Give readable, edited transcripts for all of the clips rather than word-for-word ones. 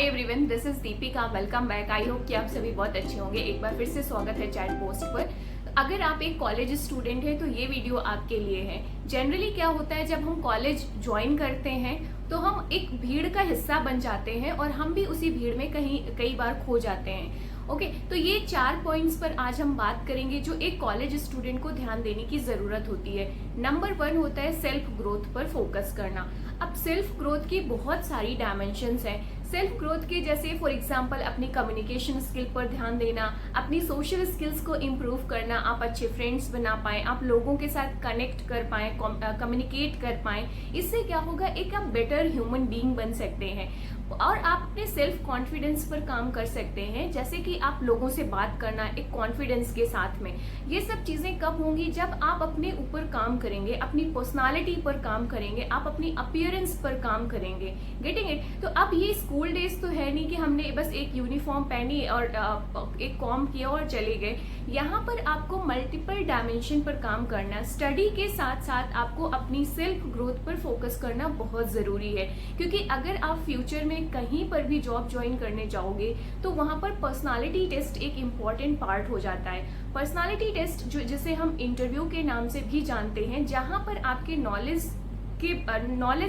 Everyone, this is Deepika. Welcome back. I hope कि आप सभी बहुत अच्छे होंगे। एक बार फिर से स्वागत है चैट पोस्ट पर। अगर आप एक कॉलेज स्टूडेंट हैं तो ये वीडियो आपके लिए है। जनरली क्या होता है, जब हम कॉलेज ज्वाइन करते हैं तो हम एक भीड़ का हिस्सा बन जाते हैं और हम भी उसी भीड़ में कई बार खो जाते हैं। ओके, तो ये 4 पॉइंट्स पर आज हम बात करेंगे जो एक कॉलेज स्टूडेंट को ध्यान देने की जरूरत होती है। नंबर 1 होता है सेल्फ ग्रोथ पर फोकस करना। अब सेल्फ ग्रोथ की बहुत सारी डायमेंशंस हैं। सेल्फ ग्रोथ के जैसे फॉर एग्जांपल अपनी कम्युनिकेशन स्किल पर ध्यान देना, अपनी सोशल स्किल्स को इम्प्रूव करना, आप अच्छे फ्रेंड्स बना पाएं, आप लोगों के साथ कनेक्ट कर पाएं, कम्युनिकेट कर पाएं। इससे क्या होगा, एक आप बेटर ह्यूमन बीइंग बन सकते हैं और आप अपने सेल्फ कॉन्फिडेंस पर काम कर सकते हैं। जैसे कि आप लोगों से बात करना एक कॉन्फिडेंस के साथ में। ये सब चीजें कब होंगी, जब आप अपने ऊपर काम करेंगे, अपनी पर्सनालिटी पर काम करेंगे, आप अपनी अपीयरेंस पर काम करेंगे। Getting it? तो अब ये स्कूल डेज तो है नहीं कि हमने बस एक यूनिफॉर्म पहनी और एक कॉम किया और चले गए। यहाँ पर आपको मल्टीपल डायमेंशन पर काम करना, स्टडी के साथ साथ आपको अपनी सेल्फ ग्रोथ पर फोकस करना बहुत जरूरी है। क्योंकि अगर आप फ्यूचर में कहीं पर भी जॉब ज्वाइन करने जाओगे तो वहां पर पर्सनालिटी टेस्ट एक इम्पॉर्टेंट पार्ट हो जाता है। पर्सनालिटी टेस्ट जिसे हम इंटरव्यू के नाम से भी जानते हैं, जहां पर आपके नॉलेज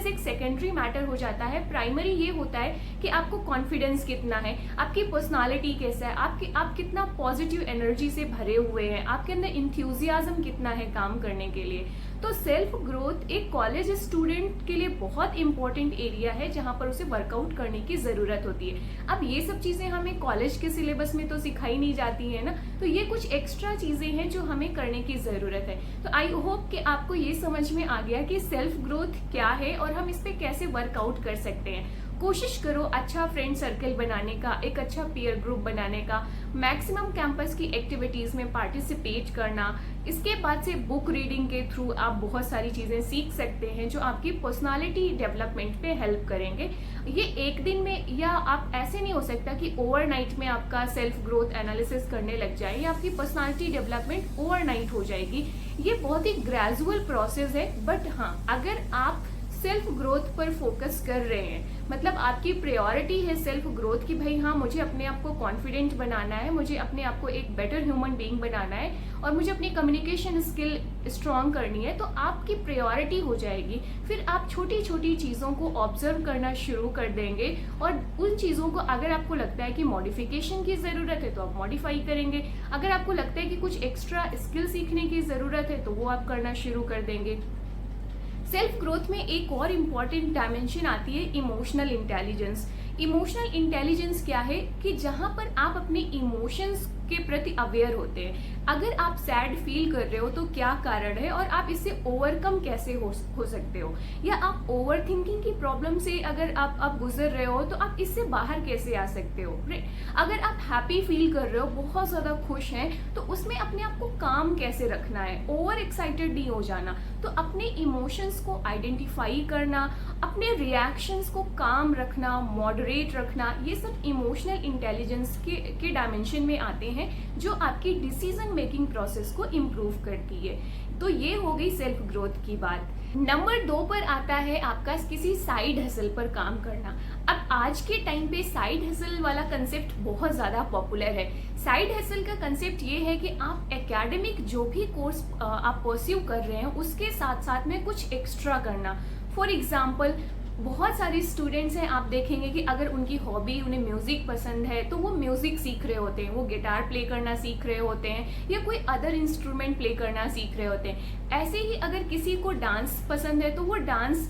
एक सेकेंडरी मैटर हो जाता है। प्राइमरी ये होता है कि आपको कॉन्फिडेंस कितना है, आपकी पर्सनालिटी कैसा है, आप कितना पॉजिटिव एनर्जी से भरे हुए हैं, आपके अंदर इंथ्यूजियाज्म कितना है काम करने के लिए। तो सेल्फ ग्रोथ एक कॉलेज स्टूडेंट के लिए बहुत इंपॉर्टेंट एरिया है जहां पर उसे वर्कआउट करने की जरूरत होती है। अब ये सब चीजें हमें कॉलेज के सिलेबस में तो सिखाई नहीं जाती है ना, तो ये कुछ एक्स्ट्रा चीजें हैं जो हमें करने की जरूरत है। तो आई होप कि आपको ये समझ में आ गया कि सेल्फ ग्रोथ क्या है और हम इस पे कैसे वर्कआउट कर सकते हैं। कोशिश करो अच्छा फ्रेंड सर्कल बनाने का, एक अच्छा पीयर ग्रुप बनाने का, मैक्सिमम कैंपस की एक्टिविटीज में पार्टिसिपेट करना। इसके बाद से बुक रीडिंग के थ्रू आप बहुत सारी चीजें सीख सकते हैं जो आपकी पर्सनालिटी डेवलपमेंट पे हेल्प करेंगे। ये एक दिन में या आप ऐसे नहीं हो सकता कि ओवरनाइट में आपका सेल्फ ग्रोथ एनालिसिस करने लग जाए या आपकी पर्सनालिटी डेवलपमेंट ओवरनाइट हो जाएगी। ये बहुत ही ग्रेजुअल प्रोसेस है। बट हाँ, अगर आप सेल्फ ग्रोथ पर फोकस कर रहे हैं, मतलब आपकी प्रायोरिटी है सेल्फ ग्रोथ की भाई हाँ, मुझे अपने आप को कॉन्फिडेंट बनाना है, मुझे अपने आप को एक बेटर ह्यूमन बीइंग बनाना है और मुझे अपनी कम्युनिकेशन स्किल स्ट्रॉन्ग करनी है, तो आपकी प्रायोरिटी हो जाएगी। फिर आप छोटी छोटी चीज़ों को ऑब्जर्व करना शुरू कर देंगे और उन चीज़ों को अगर आपको लगता है कि मॉडिफिकेशन की ज़रूरत है तो आप मॉडिफाई करेंगे। अगर आपको लगता है कि कुछ एक्स्ट्रा स्किल सीखने की ज़रूरत है तो वो आप करना शुरू कर देंगे। सेल्फ ग्रोथ में एक और इम्पॉर्टेंट डायमेंशन आती है इमोशनल इंटेलिजेंस। इमोशनल इंटेलिजेंस क्या है कि जहां पर आप अपने इमोशंस के प्रति अवेयर होते हैं। अगर आप सैड फील कर रहे हो तो क्या कारण है और आप इससे ओवरकम कैसे हो सकते हो, या आप ओवर थिंकिंग की प्रॉब्लम से अगर आप गुजर रहे हो तो आप इससे बाहर कैसे आ सकते हो। अगर आप हैप्पी फील कर रहे हो, बहुत ज़्यादा खुश हैं, तो उसमें अपने आप को काम कैसे रखना है, ओवर एक्साइटेड नहीं हो जाना। तो अपने इमोशंस को आइडेंटिफाई करना, अपने रिएक्शंस को काम रखना, मॉडरेट रखना, ये सब इमोशनल इंटेलिजेंस के डायमेंशन में आते हैं जो आपकी डिसीजन मेकिंग प्रोसेस को इम्प्रूव करती है। तो ये हो गई सेल्फ ग्रोथ की बात। नंबर 2 पर आता है आपका किसी साइड हसल पर काम करना। अब आज के टाइम पे साइड हसल वाला कंसेप्ट बहुत ज़्यादा पॉपुलर है। साइड हसल का कंसेप्ट ये है कि आप एकेडमिक जो भी कोर्स आप परस्यू कर रहे हैं उसके साथ साथ में कुछ एक्स्ट्रा करना। फॉर एग्जाम्पल, बहुत सारे स्टूडेंट्स हैं, आप देखेंगे कि अगर उनकी हॉबी, उन्हें म्यूजिक पसंद है तो वो म्यूजिक सीख रहे होते हैं, वो गिटार प्ले करना सीख रहे होते हैं या कोई अदर इंस्ट्रूमेंट प्ले करना सीख रहे होते हैं। ऐसे ही अगर किसी को डांस पसंद है तो वो डांस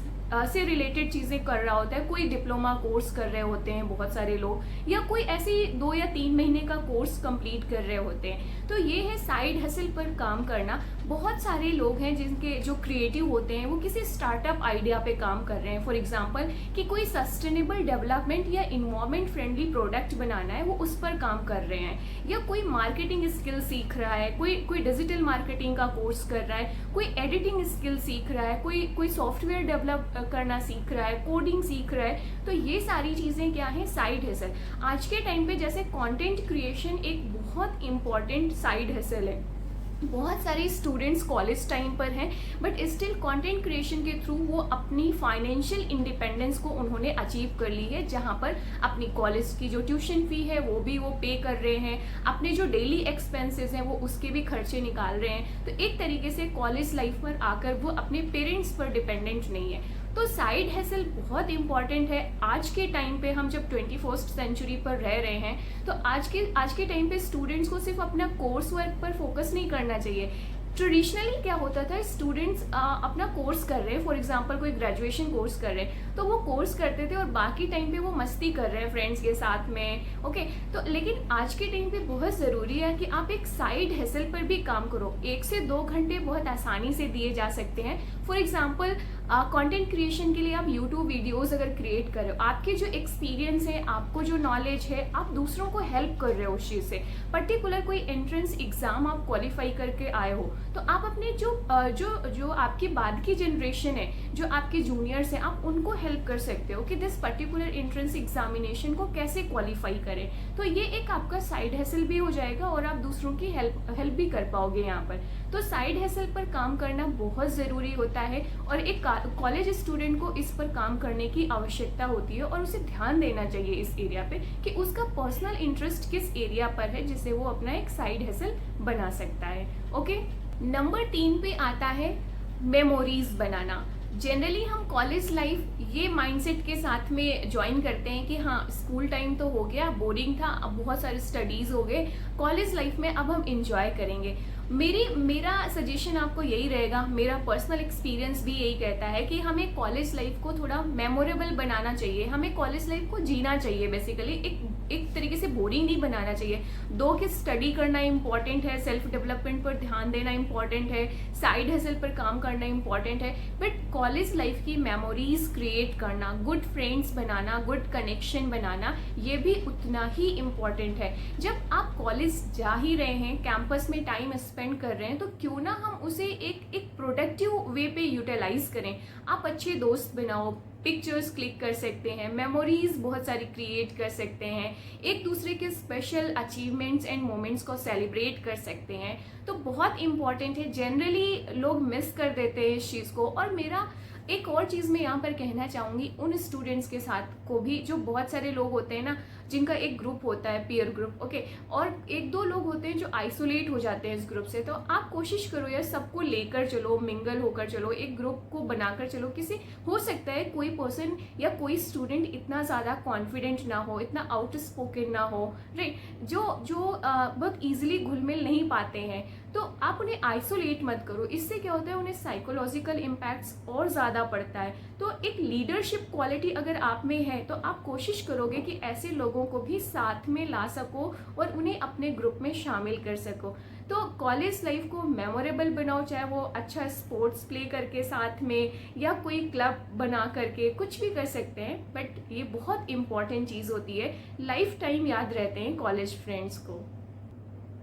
से रिलेटेड चीज़ें कर रहा होता है, कोई डिप्लोमा कोर्स कर रहे होते हैं बहुत सारे लोग, या कोई ऐसे ही 2 या 3 महीने का कोर्स कंप्लीट कर रहे होते हैं। तो ये है साइड हसल पर काम करना। बहुत सारे लोग हैं जिनके जो क्रिएटिव होते हैं वो किसी स्टार्टअप आइडिया पे काम कर रहे हैं। फॉर एग्जांपल कि कोई सस्टेनेबल डेवलपमेंट या इन्वायरमेंट फ्रेंडली प्रोडक्ट बनाना है, वो उस पर काम कर रहे हैं, या कोई मार्केटिंग स्किल सीख रहा है, कोई डिजिटल मार्केटिंग का कोर्स कर रहा है, कोई एडिटिंग स्किल सीख रहा है, कोई सॉफ्टवेयर डेवलप करना सीख रहा है, कोडिंग सीख रहा है। तो ये सारी चीज़ें क्या है, साइड हसल। आज के टाइम पे जैसे कंटेंट क्रिएशन एक बहुत इंपॉर्टेंट साइड हसल है। बहुत सारे स्टूडेंट्स कॉलेज टाइम पर हैं बट स्टिल कंटेंट क्रिएशन के थ्रू वो अपनी फाइनेंशियल इंडिपेंडेंस को उन्होंने अचीव कर ली है, जहाँ पर अपनी कॉलेज की जो ट्यूशन फी है वो भी वो पे कर रहे हैं, अपने जो डेली एक्सपेंसेस हैं वो उसके भी खर्चे निकाल रहे हैं। तो एक तरीके से कॉलेज लाइफ पर आकर वो अपने पेरेंट्स पर डिपेंडेंट नहीं है। तो साइड हैसल बहुत इंपॉर्टेंट है आज के टाइम पे। हम जब 21st सेंचुरी पर रह रहे हैं तो आज के टाइम पे स्टूडेंट्स को सिर्फ अपना कोर्स वर्क पर फोकस नहीं करना चाहिए। ट्रेडिशनली क्या होता था, स्टूडेंट्स अपना कोर्स कर रहे हैं, फॉर एग्जांपल कोई ग्रेजुएशन कोर्स कर रहे हैं तो वो कोर्स करते थे और बाकी टाइम पे वो मस्ती कर रहे हैं फ्रेंड्स के साथ में, ओके। तो लेकिन आज के टाइम पे बहुत ज़रूरी है कि आप एक साइड हैसल पर भी काम करो। 1 से 2 घंटे बहुत आसानी से दिए जा सकते हैं। फॉर एग्जाम्पल कंटेंट क्रिएशन के लिए आप यूट्यूब वीडियोस अगर क्रिएट कर रहे हो, आपके जो एक्सपीरियंस है, आपको जो नॉलेज है, आप दूसरों को हेल्प कर रहे हो उस चीज़ से। पर्टिकुलर कोई एंट्रेंस एग्जाम आप क्वालिफाई करके आए हो तो आप अपने जो आपकी बाद की जनरेशन है, जो आपके जूनियर्स हैं, आप उनको हेल्प कर सकते हो कि दिस पर्टिकुलर एंट्रेंस एग्जामिनेशन को कैसे क्वालिफाई करें। तो ये एक आपका साइड हैसल भी हो जाएगा और आप दूसरों की हेल्प भी कर पाओगे यहाँ पर। तो साइड हैसल पर काम करना बहुत ज़रूरी होता है और एक कॉलेज स्टूडेंट को इस पर काम करने की आवश्यकता होती है और उसे ध्यान देना चाहिए इस एरिया पे कि उसका पर्सनल इंटरेस्ट किस एरिया पर है जिससे वो अपना एक साइड हैसल बना सकता है, ओके। नंबर 3 पे आता है मेमोरीज बनाना। जनरली हम कॉलेज लाइफ ये माइंडसेट के साथ में ज्वाइन करते हैं कि हाँ स्कूल टाइम तो हो गया, बोरिंग था, अब बहुत सारे स्टडीज़ हो गए, कॉलेज लाइफ में अब हम इंजॉय करेंगे। मेरा सजेशन आपको यही रहेगा, मेरा पर्सनल एक्सपीरियंस भी यही कहता है कि हमें कॉलेज लाइफ को थोड़ा मेमोरेबल बनाना चाहिए, हमें कॉलेज लाइफ को जीना चाहिए। बेसिकली एक तरीके से बोरिंग नहीं बनाना चाहिए। दो कि स्टडी करना इंपॉर्टेंट है, सेल्फ डेवलपमेंट पर ध्यान देना इंपॉर्टेंट है, साइड हसल पर काम करना इंपॉर्टेंट है, बट कॉलेज लाइफ की मेमोरीज क्रिएट करना, गुड फ्रेंड्स बनाना, गुड कनेक्शन बनाना, ये भी उतना ही इम्पॉर्टेंट है। जब आप कॉलेज जा ही रहे हैं, कैंपस में टाइम स्पेंड कर रहे हैं, तो क्यों ना हम उसे एक प्रोडक्टिव वे पे यूटिलाइज करें। आप अच्छे दोस्त बनाओ, पिक्चर्स क्लिक कर सकते हैं, मेमोरीज बहुत सारी क्रिएट कर सकते हैं, एक दूसरे के स्पेशल अचीवमेंट्स एंड मोमेंट्स को सेलिब्रेट कर सकते हैं। तो बहुत इंपॉर्टेंट है, जनरली लोग मिस कर देते हैं इस चीज़ को। और मेरा एक और चीज़ मैं यहाँ पर कहना चाहूँगी उन स्टूडेंट्स के साथ को भी, जो बहुत सारे लोग होते हैं ना जिनका एक ग्रुप होता है, पीयर ग्रुप, ओके, और 1-2 लोग होते हैं जो आइसोलेट हो जाते हैं इस ग्रुप से। तो आप कोशिश करो यार सबको लेकर चलो, मिंगल होकर चलो, एक ग्रुप को बनाकर चलो। किसी हो सकता है कोई पर्सन या कोई स्टूडेंट इतना ज़्यादा कॉन्फिडेंट ना हो, इतना आउट स्पोकन ना हो, राइट, जो बहुत ईजिली घुल मिल नहीं पाते हैं, तो आप उन्हें आइसोलेट मत करो। इससे क्या होता है, उन्हें साइकोलॉजिकल इम्पैक्ट्स और ज़्यादा पड़ता है। तो एक लीडरशिप क्वालिटी अगर आप में है तो आप कोशिश करोगे कि ऐसे लोगों को भी साथ में ला सको और उन्हें अपने ग्रुप में शामिल कर सको। तो कॉलेज लाइफ को मेमोरेबल बनाओ, चाहे वो अच्छा स्पोर्ट्स प्ले करके साथ में या कोई क्लब बना करके, कुछ भी कर सकते हैं, बट ये बहुत इंपॉर्टेंट चीज़ होती है, लाइफ टाइम याद रहते हैं कॉलेज फ्रेंड्स को।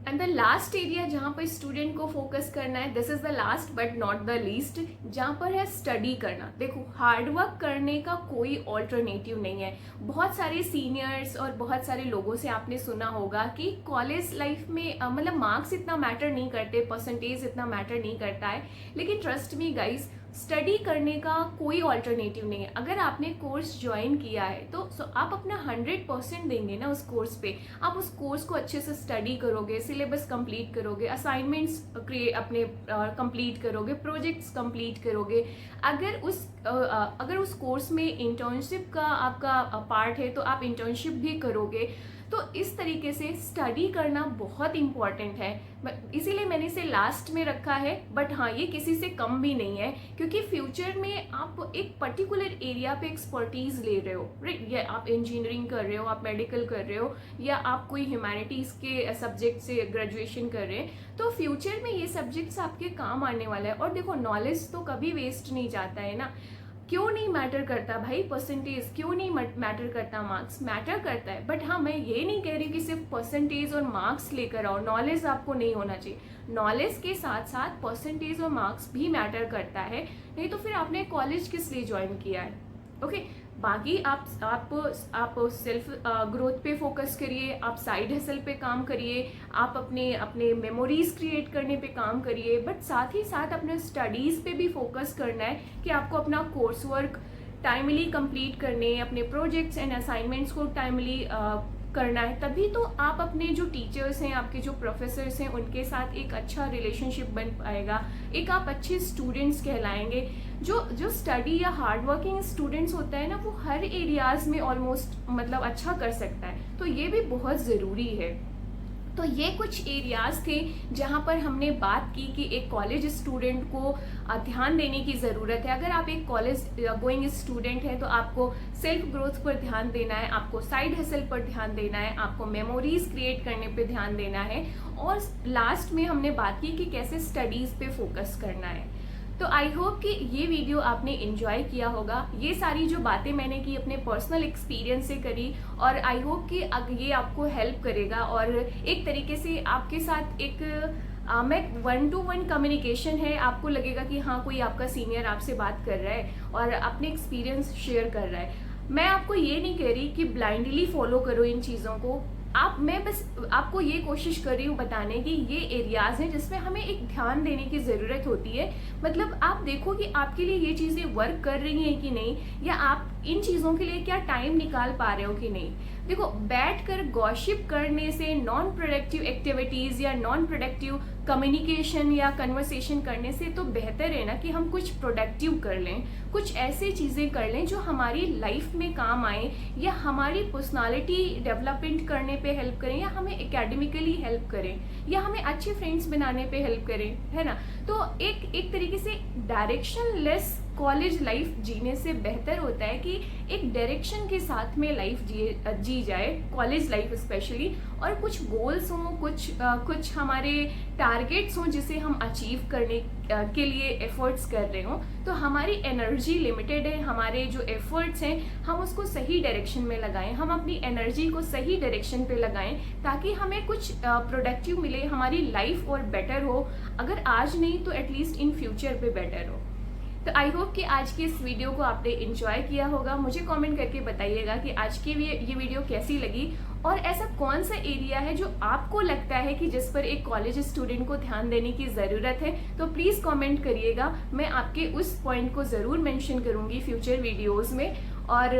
एंड द लास्ट एरिया जहाँ पर स्टूडेंट को फोकस करना है, this is the last but not the least, जहाँ पर है स्टडी करना। देखो हार्डवर्क करने का कोई ऑल्टरनेटिव नहीं है। बहुत सारे सीनियर्स और बहुत सारे लोगों से आपने सुना होगा कि कॉलेज लाइफ में मतलब मार्क्स इतना मैटर नहीं करते, परसेंटेज इतना मैटर नहीं करता है, लेकिन ट्रस्ट मी गाइज, स्टडी करने का कोई ऑल्टरनेटिव नहीं है। अगर आपने कोर्स ज्वाइन किया है तो आप अपना 100% देंगे ना उस कोर्स पे। आप उस कोर्स को अच्छे से स्टडी करोगे, सिलेबस कंप्लीट करोगे, असाइनमेंट्स अपने कंप्लीट करोगे, प्रोजेक्ट्स कंप्लीट करोगे। अगर उस कोर्स में इंटर्नशिप का आपका पार्ट है तो आप इंटर्नशिप भी करोगे। तो इस तरीके से स्टडी करना बहुत इम्पॉर्टेंट है, इसीलिए मैंने इसे लास्ट में रखा है। बट हाँ, ये किसी से कम भी नहीं है, क्योंकि फ्यूचर में आप एक पर्टिकुलर एरिया पे एक्सपर्टीज ले रहे हो, राइट, या आप इंजीनियरिंग कर रहे हो, आप मेडिकल कर रहे हो, या आप कोई ह्यूमैनिटीज़ के सब्जेक्ट से ग्रेजुएशन कर रहे हैं, तो फ्यूचर में ये सब्जेक्ट्स आपके काम आने वाला है। और देखो नॉलेज तो कभी वेस्ट नहीं जाता है ना। क्यों नहीं मैटर करता भाई परसेंटेज, क्यों नहीं मैटर करता मार्क्स, मैटर करता है। बट हाँ, मैं ये नहीं कह रही कि सिर्फ परसेंटेज और मार्क्स लेकर आओ, नॉलेज आपको नहीं होना चाहिए। नॉलेज के साथ साथ परसेंटेज और मार्क्स भी मैटर करता है, नहीं तो फिर आपने कॉलेज किस लिए ज्वाइन किया है, ओके। बाकी आप सेल्फ ग्रोथ पे फोकस करिए, आप साइड हसल पे काम करिए, आप अपने अपने मेमोरीज क्रिएट करने पे काम करिए, बट साथ ही साथ अपने स्टडीज़ पे भी फोकस करना है कि आपको अपना कोर्स वर्क टाइमली कंप्लीट करने, अपने प्रोजेक्ट्स एंड असाइनमेंट्स को टाइमली करना है। तभी तो आप अपने जो टीचर्स हैं, आपके जो प्रोफेसर्स हैं, उनके साथ एक अच्छा रिलेशनशिप बन पाएगा, एक आप अच्छे स्टूडेंट्स कहलाएंगे। जो स्टडी या हार्ड वर्किंग स्टूडेंट्स होता है ना, वो हर एरियाज में ऑलमोस्ट मतलब अच्छा कर सकता है, तो ये भी बहुत ज़रूरी है। तो ये कुछ एरियाज थे जहाँ पर हमने बात की कि एक कॉलेज स्टूडेंट को ध्यान देने की ज़रूरत है। अगर आप एक कॉलेज गोइंग स्टूडेंट हैं तो आपको सेल्फ ग्रोथ पर ध्यान देना है, आपको साइड हसल पर ध्यान देना है, आपको मेमोरीज क्रिएट करने पे ध्यान देना है, और लास्ट में हमने बात की कि कैसे स्टडीज़ पे फोकस करना है। तो आई होप कि ये वीडियो आपने इन्जॉय किया होगा। ये सारी जो बातें मैंने की अपने पर्सनल एक्सपीरियंस से करी, और आई होप कि ये आपको हेल्प करेगा और एक तरीके से आपके साथ एक मैं 1-to-1 कम्युनिकेशन है। आपको लगेगा कि हाँ, कोई आपका सीनियर आपसे बात कर रहा है और अपने एक्सपीरियंस शेयर कर रहा है। मैं आपको ये नहीं कह रही कि ब्लाइंडली फॉलो करो इन चीज़ों को, मैं बस आपको ये कोशिश कर रही हूँ बताने की ये एरियाज हैं जिसमें हमें एक ध्यान देने की ज़रूरत होती है। मतलब आप देखो कि आपके लिए ये चीज़ें वर्क कर रही हैं कि नहीं, या आप इन चीज़ों के लिए क्या टाइम निकाल पा रहे हो कि नहीं। देखो, बैठकर गॉसिप करने से, नॉन प्रोडक्टिव एक्टिविटीज़ या नॉन प्रोडक्टिव कम्युनिकेशन या कन्वर्सेशन करने से तो बेहतर है ना कि हम कुछ प्रोडक्टिव कर लें, कुछ ऐसे चीज़ें कर लें जो हमारी लाइफ में काम आए, या हमारी पर्सनालिटी डेवलपमेंट करने पे हेल्प करें, या हमें एकेडमिकली हेल्प करें, या हमें अच्छे फ्रेंड्स बनाने पे हेल्प करें, है ना। तो एक तरीके से डायरेक्शन लेस कॉलेज लाइफ जीने से बेहतर होता है कि एक डायरेक्शन के साथ में लाइफ जी जाए, कॉलेज लाइफ स्पेशली, और कुछ गोल्स हों, कुछ हमारे टारगेट्स हों जिसे हम अचीव करने के लिए एफर्ट्स कर रहे हों। तो हमारी एनर्जी लिमिटेड है, हमारे जो एफर्ट्स हैं हम उसको सही डायरेक्शन में लगाएं, हम अपनी एनर्जी को सही डायरेक्शन पे लगाएं ताकि हमें कुछ प्रोडक्टिव मिले, हमारी लाइफ और बेटर हो, अगर आज नहीं तो एटलीस्ट इन फ्यूचर पे बेटर हो। तो आई होप कि आज की इस वीडियो को आपने एंजॉय किया होगा। मुझे कमेंट करके बताइएगा कि आज की ये वीडियो कैसी लगी, और ऐसा कौन सा एरिया है जो आपको लगता है कि जिस पर एक कॉलेज स्टूडेंट को ध्यान देने की ज़रूरत है। तो प्लीज़ कमेंट करिएगा, मैं आपके उस पॉइंट को ज़रूर मेंशन करूँगी फ्यूचर वीडियोज़ में। और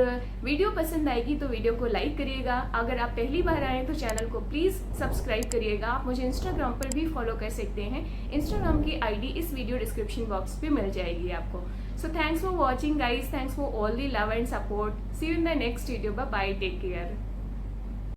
वीडियो पसंद आएगी तो वीडियो को लाइक करिएगा। अगर आप पहली बार आए तो चैनल को प्लीज़ सब्सक्राइब करिएगा। आप मुझे इंस्टाग्राम पर भी फॉलो कर सकते हैं, इंस्टाग्राम की आईडी इस वीडियो डिस्क्रिप्शन बॉक्स पे मिल जाएगी आपको। So thanks for watching guys, thanks for all the love and support. See you in the next video, bye bye, take care.